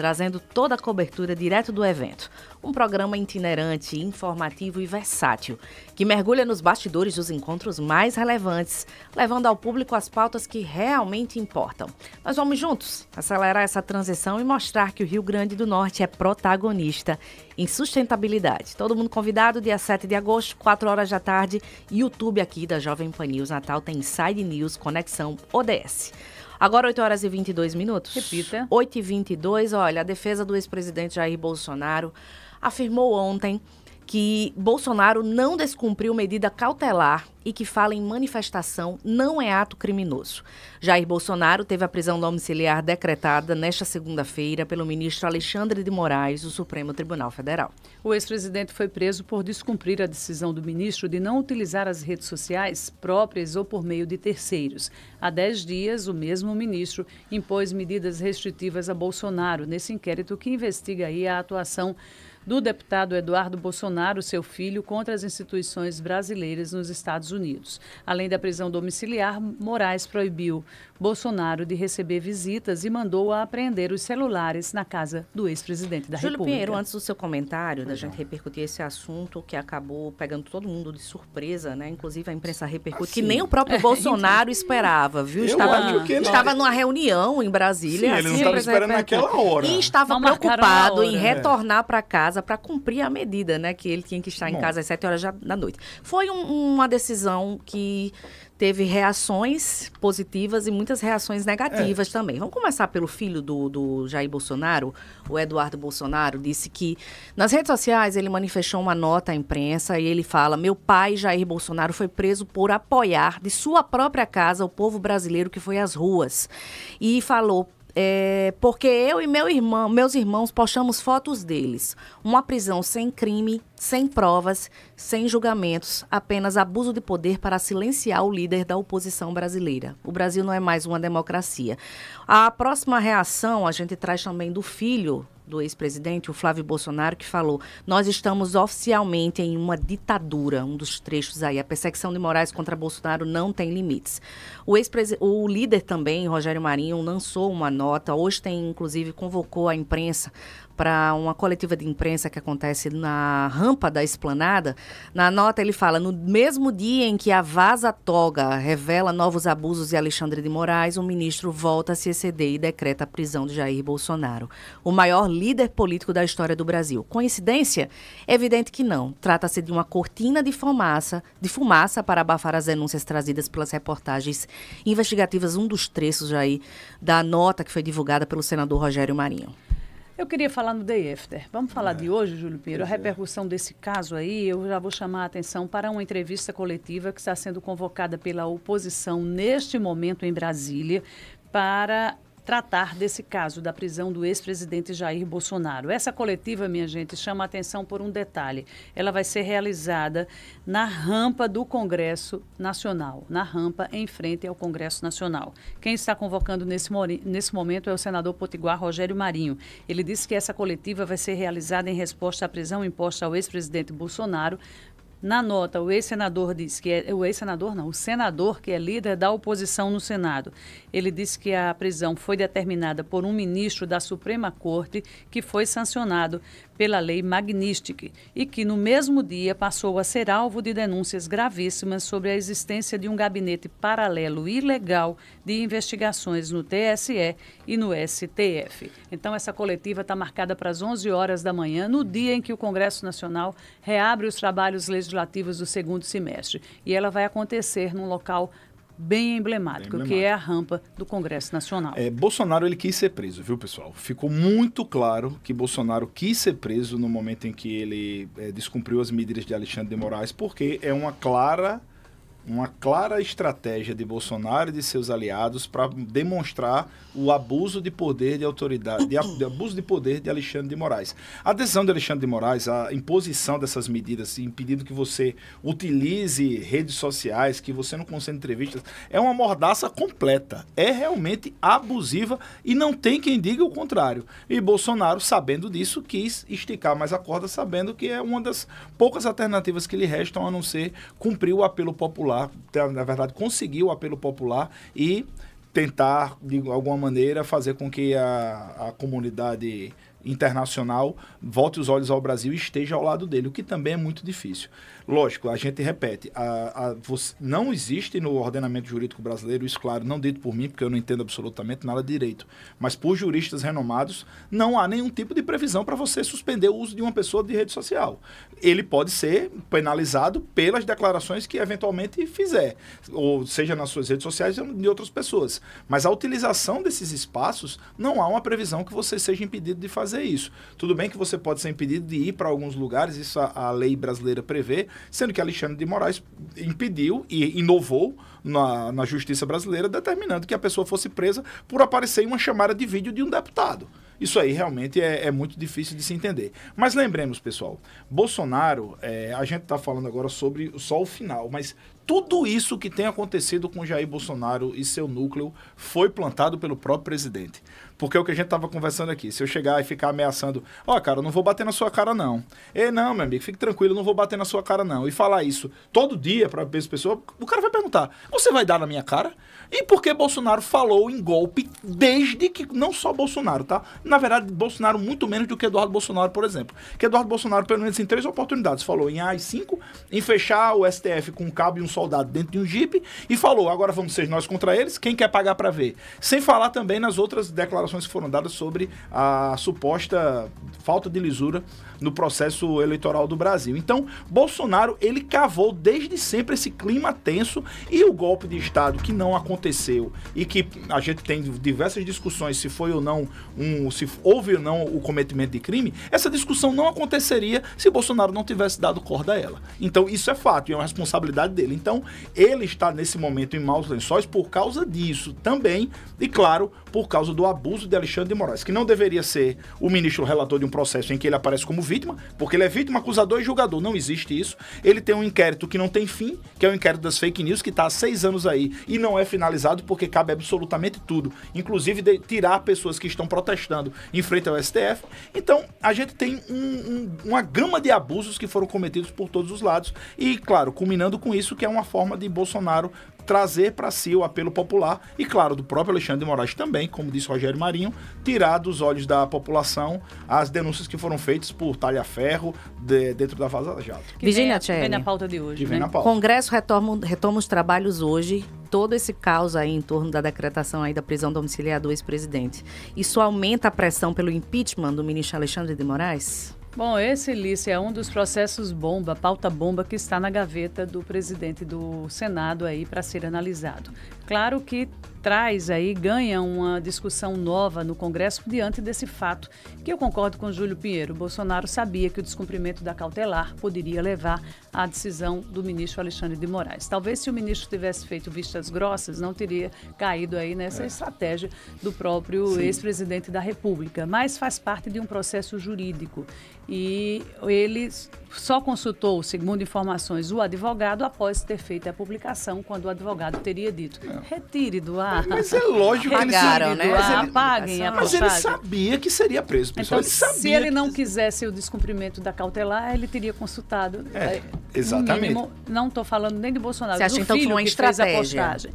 trazendo toda a cobertura direto do evento. Um programa itinerante, informativo e versátil, que mergulha nos bastidores dos encontros mais relevantes, levando ao público as pautas que realmente importam. Nós vamos juntos acelerar essa transição e mostrar que o Rio Grande do Norte é protagonista em sustentabilidade. Todo mundo convidado, dia 7 de agosto, 4 horas da tarde, YouTube aqui da Jovem Pan News Natal tem Inside News Conexão ODS. Agora 8 horas e 22 minutos. Repita. 8h22, olha, a defesa do ex-presidente Jair Bolsonaro afirmou ontem que Bolsonaro não descumpriu medida cautelar e que fala em manifestação não é ato criminoso. Jair Bolsonaro teve a prisão domiciliar decretada nesta segunda-feira pelo ministro Alexandre de Moraes, do Supremo Tribunal Federal. O ex-presidente foi preso por descumprir a decisão do ministro de não utilizar as redes sociais próprias ou por meio de terceiros. Há 10 dias, o mesmo ministro impôs medidas restritivas a Bolsonaro nesse inquérito que investiga aí a atuação do deputado Eduardo Bolsonaro, seu filho, contra as instituições brasileiras nos Estados Unidos. Além da prisão domiciliar, Moraes proibiu Bolsonaro de receber visitas e mandou apreender os celulares na casa do ex-presidente da República. Júlio Pinheiro, antes do seu comentário, da gente repercutir esse assunto que acabou pegando todo mundo de surpresa, né? Inclusive a imprensa repercute, que nem o próprio Bolsonaro esperava, viu? Estava numa reunião em Brasília. Sim, ele não estava esperando naquela hora. E estava preocupado em retornar para casa para cumprir a medida, né? Que ele tinha que estar em casa às 7 horas da noite. Foi uma decisão que teve reações positivas e muitas reações negativas também. Vamos começar pelo filho do Jair Bolsonaro. O Eduardo Bolsonaro disse que nas redes sociais ele manifestou uma nota à imprensa e ele fala: meu pai, Jair Bolsonaro, foi preso por apoiar de sua própria casa o povo brasileiro que foi às ruas. E falou: porque eu e meus irmãos postamos fotos deles. Uma prisão sem crime, sem provas, sem julgamentos, apenas abuso de poder para silenciar o líder da oposição brasileira. O Brasil não é mais uma democracia. A próxima reação a gente traz também do filho do ex-presidente, o Flávio Bolsonaro, que falou: nós estamos oficialmente em uma ditadura. Um dos trechos aí, a perseguição de Moraes contra Bolsonaro não tem limites. O líder também, Rogério Marinho, lançou uma nota, hoje inclusive convocou a imprensa para uma coletiva de imprensa que acontece na rampa da Esplanada. Na nota ele fala: no mesmo dia em que a Vaza Toga revela novos abusos de Alexandre de Moraes, o ministro volta a se exceder e decreta a prisão de Jair Bolsonaro, o maior líder político da história do Brasil. Coincidência? É evidente que não. Trata-se de uma cortina de fumaça para abafar as denúncias trazidas pelas reportagens investigativas, um dos trechos aí da nota que foi divulgada pelo senador Rogério Marinho. Eu queria falar no Day After. Vamos falar de hoje, Júlio Pinheiro, a repercussão desse caso aí. Eu já vou chamar a atenção para uma entrevista coletiva que está sendo convocada pela oposição neste momento em Brasília para tratar desse caso da prisão do ex-presidente Jair Bolsonaro. Essa coletiva, minha gente, chama a atenção por um detalhe. Ela vai ser realizada na rampa do Congresso Nacional, na rampa em frente ao Congresso Nacional. Quem está convocando nesse momento é o senador potiguar Rogério Marinho. Ele disse que essa coletiva vai ser realizada em resposta à prisão imposta ao ex-presidente Bolsonaro. Na nota, o senador que é líder da oposição no Senado, ele disse que a prisão foi determinada por um ministro da Suprema Corte que foi sancionado pela lei Magnitsky e que no mesmo dia passou a ser alvo de denúncias gravíssimas sobre a existência de um gabinete paralelo ilegal de investigações no TSE e no STF. Então essa coletiva está marcada para as 11 horas da manhã, no dia em que o Congresso Nacional reabre os trabalhos legislativos do segundo semestre. E ela vai acontecer num local bem emblemático, que é a rampa do Congresso Nacional. Bolsonaro, ele quis ser preso, viu, pessoal? Ficou muito claro que Bolsonaro quis ser preso no momento em que ele descumpriu as medidas de Alexandre de Moraes, porque é uma clara estratégia de Bolsonaro e de seus aliados para demonstrar o abuso de poder de autoridade, de abuso de poder de Alexandre de Moraes. A adesão de Alexandre de Moraes, a imposição dessas medidas, impedindo que você utilize redes sociais, que você não conceda entrevistas, é uma mordaça completa. É realmente abusiva e não tem quem diga o contrário. E Bolsonaro, sabendo disso, quis esticar mais a corda, sabendo que é uma das poucas alternativas que lhe restam, a não ser cumprir o apelo popular, na verdade conseguiu o apelo popular e tentar, de alguma maneira, fazer com que a comunidade internacional volte os olhos ao Brasil e esteja ao lado dele, o que também é muito difícil. Lógico, a gente repete, não existe no ordenamento jurídico brasileiro, isso claro, não dito por mim, porque eu não entendo absolutamente nada de direito, mas por juristas renomados, não há nenhum tipo de previsão para você suspender o uso de uma pessoa de rede social. Ele pode ser penalizado pelas declarações que eventualmente fizer, ou seja nas suas redes sociais ou de outras pessoas. Mas a utilização desses espaços, não há uma previsão que você seja impedido de fazer isso. Tudo bem que você pode ser impedido de ir para alguns lugares, isso a lei brasileira prevê, sendo que Alexandre de Moraes impediu e inovou na justiça brasileira, determinando que a pessoa fosse presa por aparecer em uma chamada de vídeo de um deputado. Isso aí realmente é muito difícil de se entender. Mas lembremos, pessoal, Bolsonaro, a gente está falando agora sobre só o final, mas tudo isso que tem acontecido com Jair Bolsonaro e seu núcleo foi plantado pelo próprio presidente. Porque é o que a gente estava conversando aqui. Se eu chegar e ficar ameaçando, cara, eu não vou bater na sua cara, não. Não, meu amigo, fique tranquilo, eu não vou bater na sua cara, não. E falar isso todo dia para as pessoas, o cara vai perguntar, você vai dar na minha cara? E por que Bolsonaro falou em golpe desde que, não só Bolsonaro, tá? Na verdade, Bolsonaro muito menos do que Eduardo Bolsonaro, por exemplo. Que Eduardo Bolsonaro, pelo menos em 3 oportunidades, falou em AI-5, em fechar o STF com um cabo e um soldado dentro de um jipe, e falou, agora vamos ser nós contra eles, quem quer pagar para ver? Sem falar também nas outras declarações que foram dadas sobre a suposta falta de lisura no processo eleitoral do Brasil. Então, Bolsonaro, ele cavou desde sempre esse clima tenso, e o golpe de Estado que não aconteceu e que a gente tem diversas discussões se foi ou não se houve ou não o cometimento de crime, essa discussão não aconteceria se Bolsonaro não tivesse dado corda a ela. Então, isso é fato e é uma responsabilidade dele. Então, ele está nesse momento em maus lençóis por causa disso também, e claro, por causa do abuso de Alexandre de Moraes, que não deveria ser o ministro relator de um processo em que ele aparece como vítima, porque ele é vítima, acusador e julgador. Não existe isso. Ele tem um inquérito que não tem fim, que é o inquérito das fake news, que está há 6 anos aí e não é finalizado porque cabe absolutamente tudo, inclusive de tirar pessoas que estão protestando em frente ao STF. Então, a gente tem uma gama de abusos que foram cometidos por todos os lados e, claro, culminando com isso, que é uma forma de Bolsonaro trazer para si o apelo popular e, claro, do próprio Alexandre de Moraes também, como disse Rogério Marinho, tirar dos olhos da população as denúncias que foram feitas por talha-ferro dentro da Vaza Jato. Virginia Vem na pauta de hoje, né? O Congresso retoma os trabalhos hoje, todo esse caos aí em torno da decretação aí da prisão domiciliar do ex-presidente. Isso aumenta a pressão pelo impeachment do ministro Alexandre de Moraes? Bom, esse, Lícia, é um dos processos bomba, pauta bomba, que está na gaveta do presidente do Senado aí para ser analisado. Claro que traz aí, ganha uma discussão nova no Congresso diante desse fato, que eu concordo com o Júlio Pinheiro. Bolsonaro sabia que o descumprimento da cautelar poderia levar à decisão do ministro Alexandre de Moraes. Talvez se o ministro tivesse feito vistas grossas, não teria caído aí nessa estratégia do próprio ex-presidente da República, mas faz parte de um processo jurídico. E ele só consultou, segundo informações, o advogado após ter feito a publicação, quando o advogado teria dito, retire do ar. Mas é lógico que ele Apagaram, sabia, né? Apaguem a mas ele postagem. sabia que seria preso, pessoal. Então, Ele sabia se ele que- não quisesse o descumprimento da cautelar, ele teria consultado. Exatamente. No mínimo, não estou falando nem de Bolsonaro, Você acha, do então, que filho uma que fez a estratégia? postagem.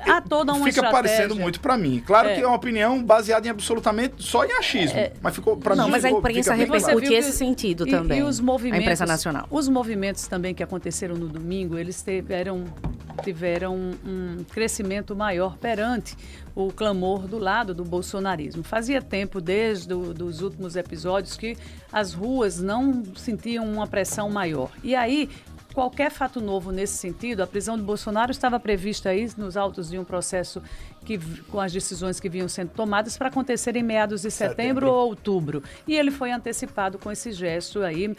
Há toda uma Fica estratégia. parecendo muito pra mim. Claro que é uma opinião baseada em absolutamente só em achismo. Mas ficou pra Não, mim. mas a ficou- imprensa fica bem Você repercute viu esse que- sentido também. E os movimentos, a imprensa nacional. Os movimentos também que aconteceram no domingo, eles tiveram um crescimento maior perante o clamor do lado do bolsonarismo. Fazia tempo, desde os últimos episódios, que as ruas não sentiam uma pressão maior. E aí, qualquer fato novo nesse sentido, a prisão de Bolsonaro estava prevista aí nos autos de um processo com as decisões que vinham sendo tomadas para acontecer em meados de setembro ou outubro. E ele foi antecipado com esse gesto aí,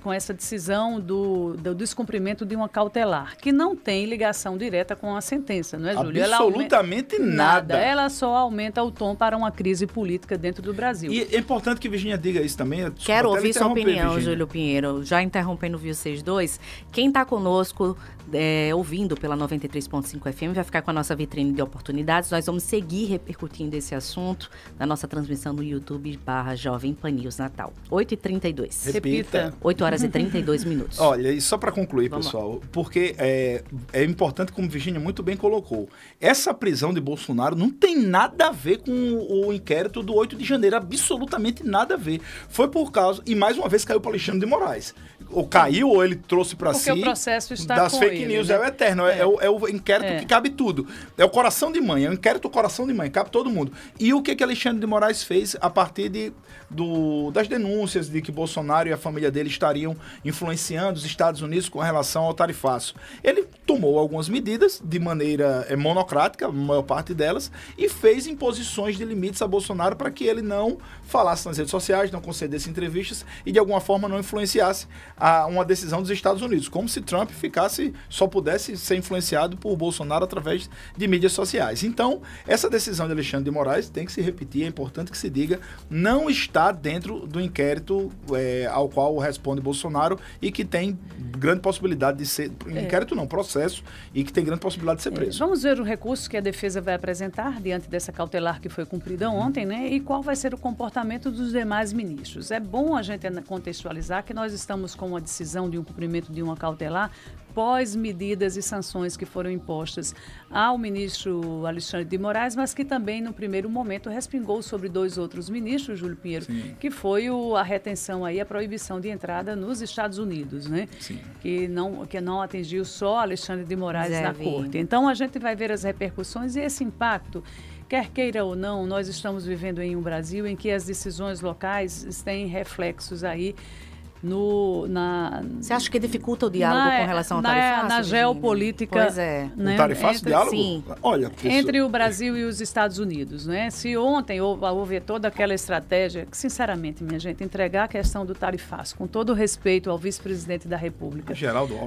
com essa decisão do descumprimento de uma cautelar, que não tem ligação direta com a sentença, não é, Júlio? Absolutamente nada. Ela só aumenta o tom para uma crise política dentro do Brasil. E é importante que Virginia diga isso também. Quero Até ouvir sua interromper, opinião, Virginia. Júlio Pinheiro. Já interrompendo o Viu 62, quem está conosco ouvindo pela 93.5 FM vai ficar com a nossa vitrine de oportunidades oportunidades. Nós vamos seguir repercutindo esse assunto na nossa transmissão no YouTube/Jovem Pan News Natal. 8h32. Repita. 8h32. Olha, e só para concluir, pessoal, porque é importante, como Virgínia muito bem colocou, essa prisão de Bolsonaro não tem nada a ver com o inquérito do 8 de janeiro, absolutamente nada a ver. Foi por causa, e mais uma vez caiu para Alexandre de Moraes. Ou caiu, ou ele trouxe para si. Porque o processo está das com fake ele, news, né? é o eterno, é o inquérito que cabe tudo. É o coração de mãe, é o inquérito coração de mãe, cabe todo mundo. E o que Alexandre de Moraes fez a partir das denúncias de que Bolsonaro e a família dele estariam influenciando os Estados Unidos com relação ao tarifaço? Ele tomou algumas medidas de maneira monocrática, a maior parte delas, e fez imposições de limites a Bolsonaro para que ele não falasse nas redes sociais, não concedesse entrevistas e de alguma forma não influenciasse uma decisão dos Estados Unidos, como se Trump só pudesse ser influenciado por Bolsonaro através de mídias sociais. Então, essa decisão de Alexandre de Moraes tem que se repetir, é importante que se diga, não está dentro do inquérito ao qual responde Bolsonaro e que tem grande possibilidade de ser, inquérito não, processo, e que tem grande possibilidade de ser preso. Vamos ver o recurso que a defesa vai apresentar diante dessa cautelar que foi cumprida ontem, né? E qual vai ser o comportamento dos demais ministros. É bom a gente contextualizar que nós estamos com uma decisão de um cumprimento de uma cautelar pós medidas e sanções que foram impostas ao ministro Alexandre de Moraes, mas que também, no primeiro momento, respingou sobre 2 outros ministros, Júlio Pinheiro, Sim. que foi a retenção aí, a proibição de entrada nos Estados Unidos, né? Sim. Que não atingiu só Alexandre de Moraes na corte. Então, a gente vai ver as repercussões e esse impacto. Quer queira ou não, nós estamos vivendo em um Brasil em que as decisões locais têm reflexos aí Você acha que dificulta o diálogo com relação ao tarifaço? Na geopolítica. Pois é. Né? O tarifaço diálogo? Sim. Olha, entre o Brasil e os Estados Unidos, né? Se ontem houve toda aquela estratégia, que, sinceramente, minha gente, entregar a questão do tarifaço, com todo o respeito ao vice-presidente da República,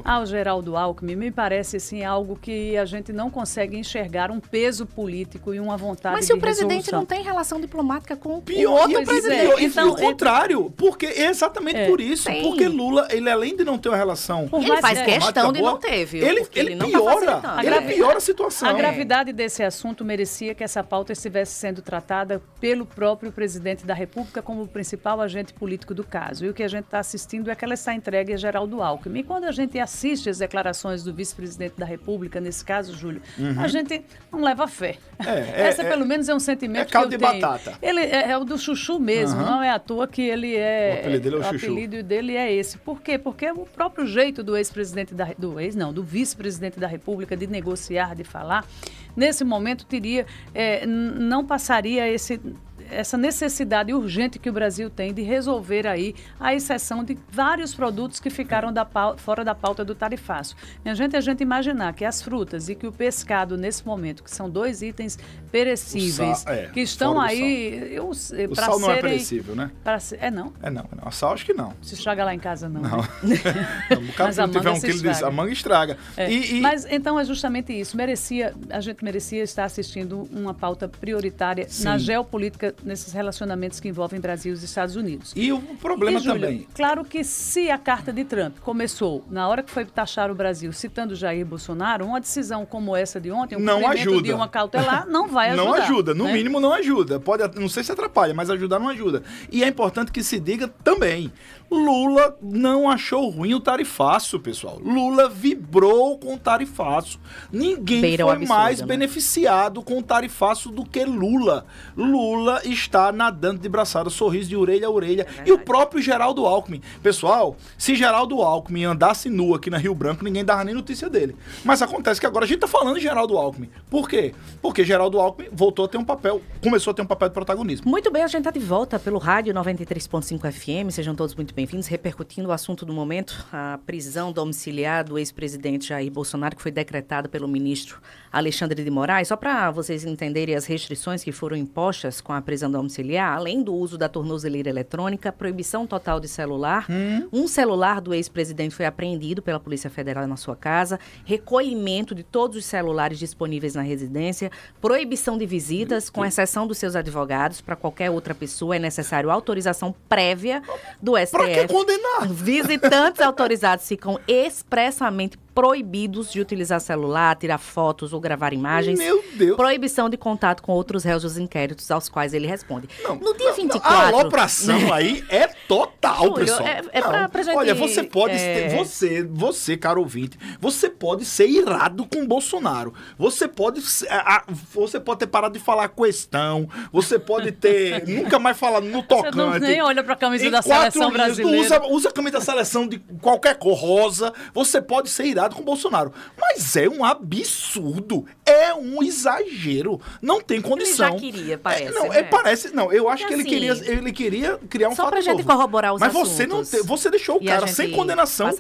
ao Geraldo Alckmin, me parece assim, algo que a gente não consegue enxergar um peso político e uma vontade de Mas se o presidente resolução. não tem relação diplomática com o outro presidente, então, o contrário, porque é exatamente por isso. Sim. Porque Lula, ele além de não ter uma relação... Ele faz questão de não ter, viu? Ele não piora, tá ele piora a situação. A gravidade desse assunto merecia que essa pauta estivesse sendo tratada pelo próprio presidente da República como o principal agente político do caso. E o que a gente está assistindo é que ela está entregue a Geraldo Alckmin. E quando a gente assiste as declarações do vice-presidente da República, nesse caso, Júlio, a gente não leva fé. Essa, pelo menos, é um sentimento que eu tenho. Batata. Ele é o do chuchu mesmo, não é à toa que ele é... O apelido dele é o chuchu. O apelido dele é esse. Por quê? Porque o próprio jeito do ex-presidente do vice-presidente da República de negociar, de falar, nesse momento não passaria essa necessidade urgente que o Brasil tem de resolver aí a exceção de vários produtos que ficaram fora da pauta do tarifaço. Minha gente, a gente imaginar que as frutas e que o pescado, nesse momento, que são 2 itens perecíveis, que estão aí... O sal não é perecível, né? Não? Não. A sal acho que não. Se estraga lá em casa, não. Não. Né? Mas a manga a manga estraga. Mas então é justamente isso. A gente merecia estar assistindo uma pauta prioritária na geopolítica nesses relacionamentos que envolvem Brasil e os Estados Unidos. E o problema Júlio, também... Claro que se a carta de Trump começou na hora que foi taxar o Brasil citando Jair Bolsonaro, uma decisão como essa de ontem, cumprimento de uma cautelar, não vai ajudar. Não ajuda, no mínimo não ajuda. Não sei se atrapalha, mas ajudar não ajuda. E é importante que se diga também, Lula não achou ruim o tarifaço, pessoal. Lula vibrou com o tarifaço. Ninguém foi mais beneficiado com o tarifaço do que Lula. Lula está nadando de braçada, sorriso de orelha a orelha. E o próprio Geraldo Alckmin. Pessoal, se Geraldo Alckmin andasse nu aqui na Rio Branco, ninguém dava nem notícia dele. Mas acontece que agora a gente está falando de Geraldo Alckmin. Por quê? Porque Geraldo Alckmin começou a ter um papel de protagonismo. Muito bem, a gente está de volta pelo rádio 93.5 FM. Sejam todos muito bem-vindos. Repercutindo o assunto do momento, a prisão domiciliar do ex-presidente Jair Bolsonaro, que foi decretada pelo ministro Alexandre de Moraes. Só para vocês entenderem as restrições que foram impostas com a prisão domiciliar, além do uso da tornozeleira eletrônica, proibição total de celular. Um celular do ex-presidente foi apreendido pela Polícia Federal na sua casa, recolhimento de todos os celulares disponíveis na residência, proibição de visitas, com exceção dos seus advogados, para qualquer outra pessoa é necessário autorização prévia do STF. Para que condenar? Visitantes autorizados ficam expressamente proibidos de utilizar celular, tirar fotos ou gravar imagens. Meu Deus. Proibição de contato com outros réus dos inquéritos aos quais ele responde. Não, no dia 24... A alopração aí é total, Júlio, pessoal. pra gente... Olha, você pode ter, você, caro ouvinte, você pode ser irado com o Bolsonaro. Você pode ter parado de falar questão, você pode ter nunca mais falado no tocante. Você não nem olha pra camisa da seleção brasileira. Usa a camisa da seleção de qualquer cor, rosa, você pode ser irado com o Bolsonaro. Mas é um absurdo, é um exagero, não tem condição. Ele já queria, parece, eu acho que ele queria criar um fato novo. Só pra gente corroborar os assuntos. Mas você deixou o cara sem condenação,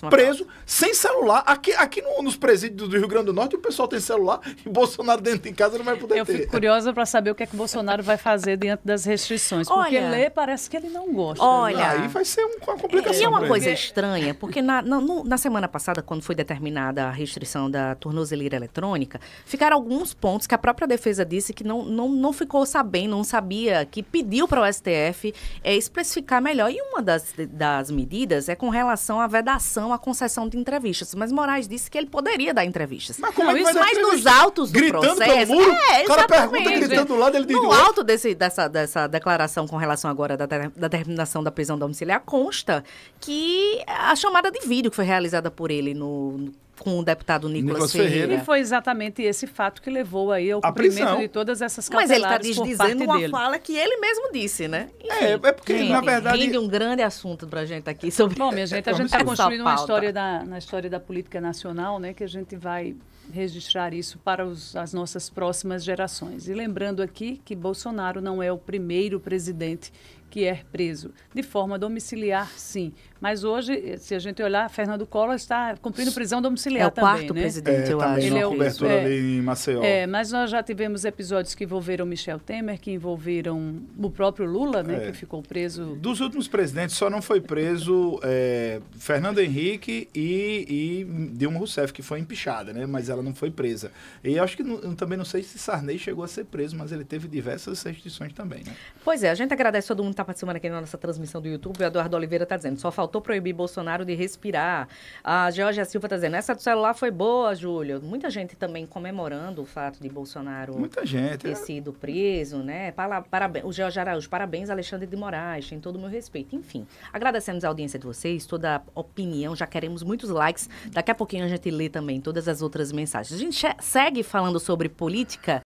preso, sem celular. Aqui nos presídios do Rio Grande do Norte, o pessoal tem celular e Bolsonaro dentro de casa não vai poder ter. Eu fico curiosa pra saber o que é que o Bolsonaro vai fazer diante das restrições, porque ler parece que ele não gosta. Olha, aí vai ser uma complicação. E é uma coisa estranha, porque na semana passada, quando foi determinada a restrição da tornozeleira eletrônica, ficaram alguns pontos que a própria defesa disse que não ficou sabendo, não sabia, que pediu para o STF especificar melhor. E uma das medidas é com relação à vedação, à concessão de entrevistas. Mas Moraes disse que ele poderia dar entrevistas. Mas como é que vai dar entrevista? Nos autos do gritando processo... Pelo muro? O cara pergunta gritando do lado, ele diz... No alto dessa declaração com relação agora da determinação da prisão domiciliar, consta que a chamada de vídeo que foi realizada por ele com o deputado Nicolas Ferreira. E foi exatamente esse fato que levou aí ao cumprimento de todas essas cautelares. Mas ele está desdizendo uma fala que ele mesmo disse, né? Enfim, é porque, na verdade... Rende um grande assunto para a gente aqui sobre... Bom, minha gente, a gente está construindo uma história na história da política nacional, né? Que a gente vai registrar isso para as nossas próximas gerações. E lembrando aqui que Bolsonaro não é o primeiro presidente que é preso. De forma domiciliar, sim. Mas hoje, se a gente olhar, Fernando Collor está cumprindo prisão domiciliar também. É o quarto presidente, eu acho. Ele é uma cobertura ali em Maceió. Mas nós já tivemos episódios que envolveram Michel Temer, que envolveram o próprio Lula, né, que ficou preso. Dos últimos presidentes, só não foi preso Fernando Henrique e Dilma Rousseff, que foi empichada, né? Mas ela não foi presa. E acho que também não sei se Sarney chegou a ser preso, mas ele teve diversas restrições também, né? Pois é, a gente agradece todo mundo que está participando aqui na nossa transmissão do YouTube. O Eduardo Oliveira está dizendo, só faltou proibir Bolsonaro de respirar. A Georgia Silva está dizendo, essa do celular foi boa, Júlio. Muita gente também comemorando o fato de Bolsonaro ter sido preso, né? Parabéns, o George Araújo, parabéns, Alexandre de Moraes, tem todo o meu respeito. Enfim, agradecemos a audiência de vocês, toda a opinião, já queremos muitos likes. Daqui a pouquinho a gente lê também todas as outras mensagens. A gente segue falando sobre política